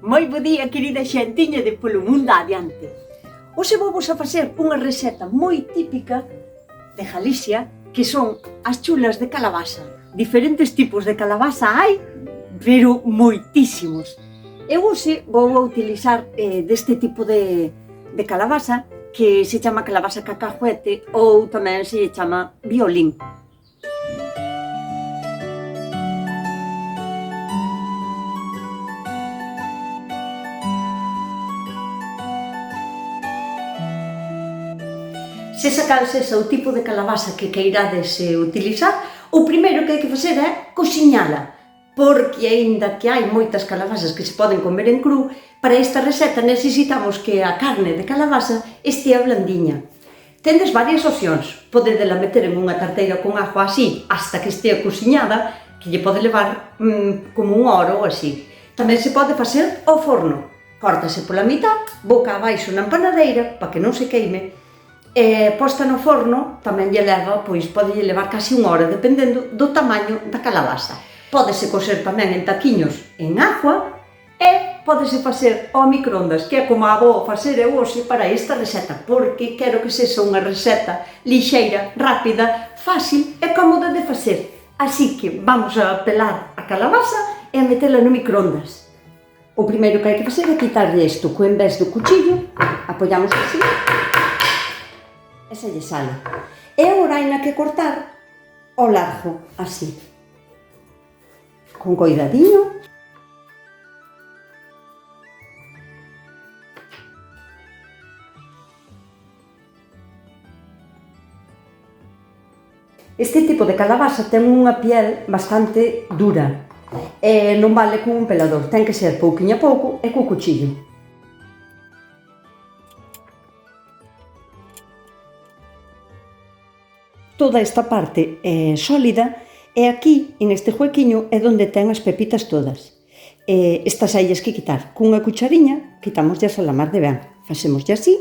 Moi bo día, querida xentiña de Polo Mundo Adiante. Hoxe vou vos a facer unha receta moi típica de Galicia, que son as chulas de calabaza. Diferentes tipos de calabaza hai, pero moitísimos. Eu hoxe vou a utilizar deste tipo de calabaza, que se chama calabaza cacahuete ou tamén se chama violín. Se cal sexa o tipo de calabaza que queirades utilizar, o primeiro que hai que facer é cociñala, porque aínda que hai moitas calabazas que se poden comer en cru, para esta receta necesitamos que a carne de calabaza estea blandiña. Tendes varias opcións, podedela meter en unha tarteira con agua así, hasta que estea cociñada, que lle pode levar como unha hora ou así. Tamén se pode facer ao forno, córtase pola mitad, boca abaixo na empanadeira, para que non se queime, posta no forno tamén lle leva, pois pode lle levar casi unha hora, dependendo do tamaño da calabaza. Pódese coser tamén en taquiños en agua e pódese facer ao microondas, que é como a vou facer eu hoxe para esta receta, porque quero que sexa unha receta lixeira, rápida, fácil e cómoda de facer. Así que vamos a pelar a calabaza e a metela no microondas. O primeiro que hai que facer é quitarlle isto, co en vez do cuchillo, apoiamos así, e se lle sale. E agora hai na que cortar ao largo, así. Con coidadiño. Este tipo de calabaza ten unha piel bastante dura e non vale con un pelador, ten que ser pouquiño a pouco e co cuchillo. Toda esta parte é sólida e aquí, en este huequiño, é onde ten as pepitas todas. Estas haillas que quitar cunha cuchariña, quitámoslle a la mar de ben. Facémoslle así,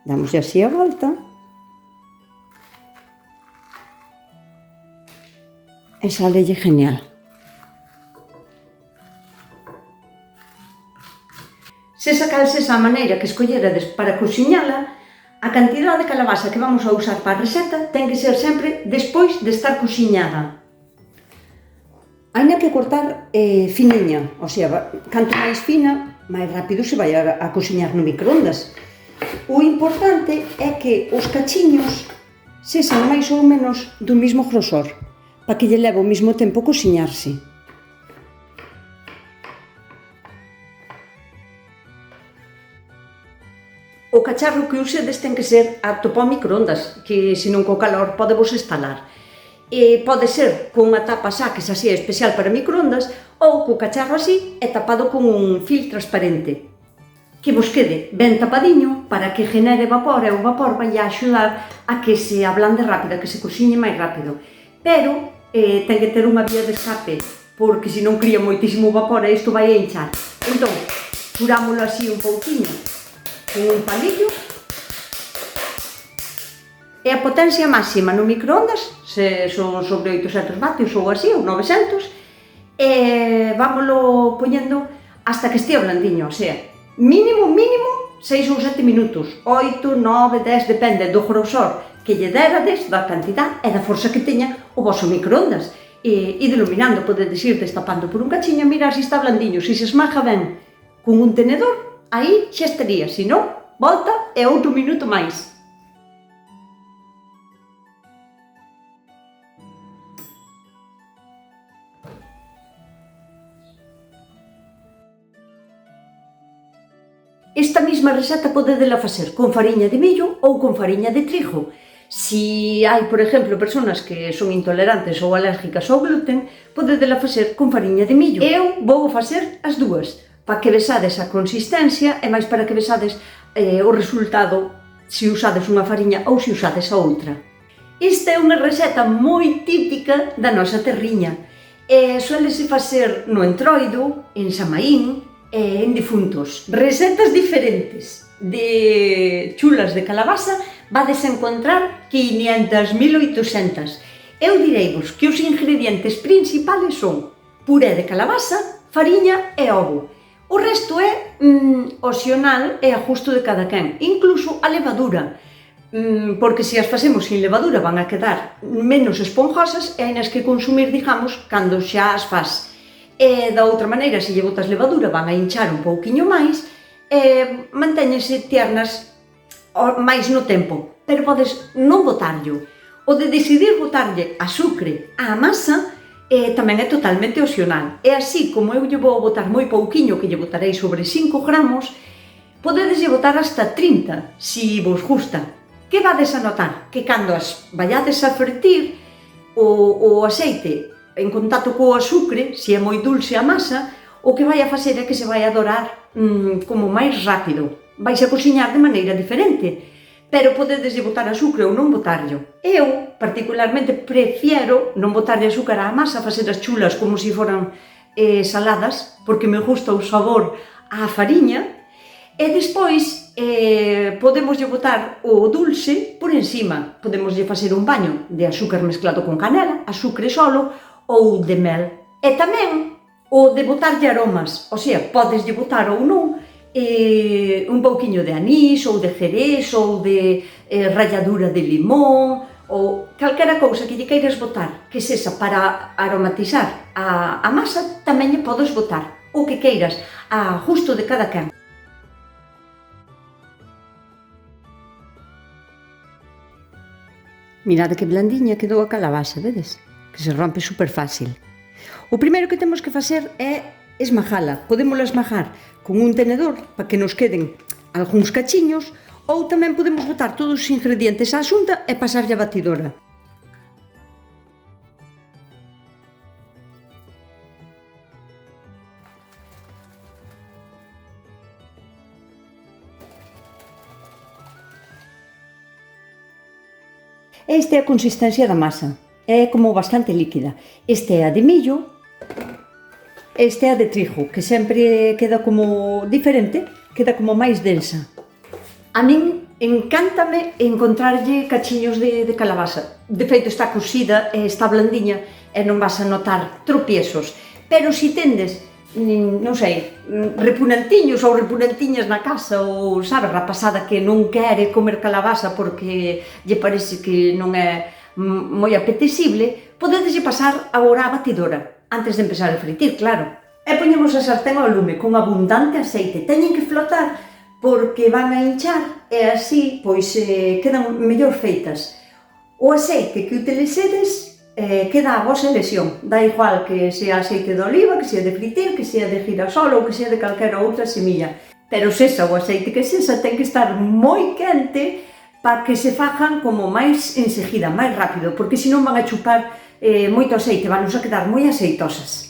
damoslle así a volta e salelle genial. Se sacalse esa maneira que escollerades para cociñala, a cantidad de calabaza que vamos a usar para a receta ten que ser sempre despois de estar cociñada. Haina que cortar finiña, o sea, canto máis fina, máis rápido se vai a cociñar no microondas. O importante é que os cachiños sexan máis ou menos do mesmo grosor, para que lle leve o mesmo tempo cociñarse. O cacharro que usedes ten que ser apto para o microondas, que senón co calor pode vos estalar. Pode ser con unha tapa xa, que xa sea especial para microondas, ou co cacharro así e tapado con un fil transparente. Que vos quede ben tapadiño para que genere vapor e o vapor vai a axudar a que se ablande rápido, a que se cociñe máis rápido. Pero ten que ter unha vía de escape, porque senón cría moitísimo vapor e isto vai a hinchar. Entón, furámoslo así un pouquinho con un palillo e a potencia máxima no microondas, se son sobre 800 vatios ou así, ou 900, e vámoslo poñendo hasta que estea blandiño, o sea, mínimo 6 ou 7 minutos, 8, 9, 10, depende do grosor que lle derades, da cantidad e da forza que teña o vosso microondas. Ide iluminando, podedes ir destapando por un cachiño e mirar se está blandiño, se se esmaja ben con un tenedor, aí xa estaría, se non, volta e outro minuto máis. Esta mesma receta podedela facer con fariña de millo ou con fariña de trigo. Si hai, por exemplo, persoas que son intolerantes ou alérgicas ao gluten, podedela facer con fariña de millo. Eu vou facer as dúas, para que vexades a consistencia e máis para que vexades o resultado se usades unha fariña ou se usades a outra. Esta é unha receta moi típica da nosa terriña. Suélese facer no Entroido, en Samaín e en difuntos. Recetas diferentes de chulas de calabaza vades a encontrar 500, 1800. Eu direivos que os ingredientes principales son puré de calabaza, fariña e ovo. O resto é opcional e a gusto de cada quen, incluso a levadura, porque se as facemos sin levadura van a quedar menos esponjosas e hai nas que consumir, digamos, cando xa as faz. E da outra maneira, se lle botas levadura, van a hinchar un pouquiño máis e mantéñense tiernas máis no tempo, pero podes non botarllo. O de decidir botarlle azucre á masa tamén é totalmente opcional. E así, como eu lle vou botar moi pouquiño, que lle botarei sobre 5 gramos, podedes lle botar hasta 30, si vos gusta. Que vades a notar? Que cando as vallades a fretir, o aceite en contacto co azucre, se é moi dulce a masa, o que vai a facer é que se vai a dorar como máis rápido. Vais a cociñar de maneira diferente. Pero podedes botar azucre ou non botarllo. Eu, particularmente, prefiero non botarlle azúcar á masa, facer as chulas como se foran saladas, porque me gusta o sabor á fariña, e despois podemos botar o dulce por encima. Podemos facer un baño de azúcar mezclado con canela, azúcar solo ou de mel. E tamén o de botarlle aromas, o sea, podes botar ou non un pouquiño de anís, ou de jerez, ou de ralladura de limón, ou calquera cousa que lle queiras botar, que sexa para aromatizar a masa, tamén lle podes botar o que queiras, a gusto de cada quen. Mirade que blandiña quedou a calabaza, vedes? Que se rompe super fácil. O primeiro que temos que facer é esmajala. Podémola esmajar con un tenedor para que nos queden algúns cachiños, ou tamén podemos botar todos os ingredientes á xunta e pasarlle a batidora. Esta é a consistencia da masa. É como bastante líquida. Esta é a de millo. Esta é a de trigo, que sempre queda como diferente, queda como máis densa. A min encántame encontrarlle cachiños de calabaza. De feito, está cocida e está blandiña e non vas a notar tropiezos. Pero se tendes, non sei, repunantiños ou repunantiñas na casa, ou, sabes, rapazada que non quere comer calabaza porque lle parece que non é moi apetecible, podedes pasar agora a batidora, antes de empezar a fritir, claro. E poñemos a sartén ao lume con abundante aceite. Teñen que flotar porque van a hinchar e así pois quedan mellor feitas. O aceite que utilicedes queda a vosa elección. Dá igual que sea aceite de oliva, que sea de fritir, que sea de girasol ou que sea de calquera outra semilla. Pero sexa o aceite que sexa, ten que estar moi quente para que se fajan como máis enseguida, máis rápido, porque senón van a chupar moito aceite, van a quedar moi aceitosas.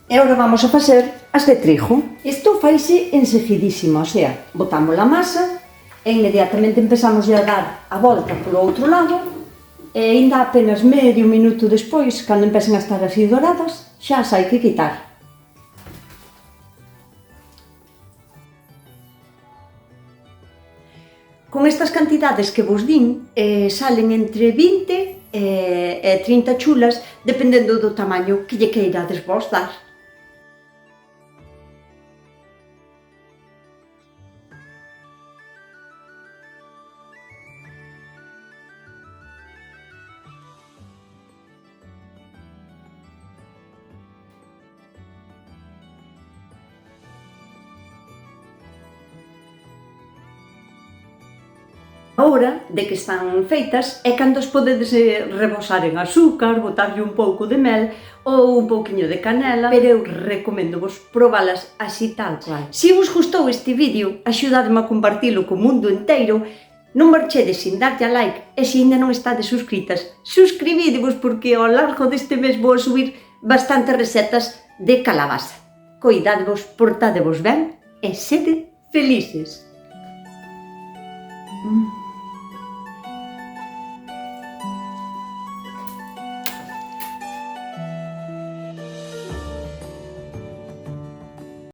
E agora vamos a facer as de trigo. Isto faise enseguidísimo, o sea, botamos a masa e inmediatamente empezamos a dar a volta polo outro lado e ainda apenas medio minuto despois, cando empecen a estar así doradas, xa as hai que quitar. Con estas cantidades que vos din, salen entre 20 e 30 chulas, dependendo do tamaño que lle queirades vos dar. A hora de que están feitas é cando as podedes rebosar en azúcar, botarlle un pouco de mel ou un pouquiño de canela, pero eu recomendo vos probalas así tal cual. Se vos gustou este vídeo, axudadme a compartilo co mundo inteiro, non marchedes sin darlle a like e se ainda non estades suscritas, suscribidevos porque ao largo deste mes vou a subir bastantes recetas de calabaza. Coidadevos, portadevos ben e sede felices.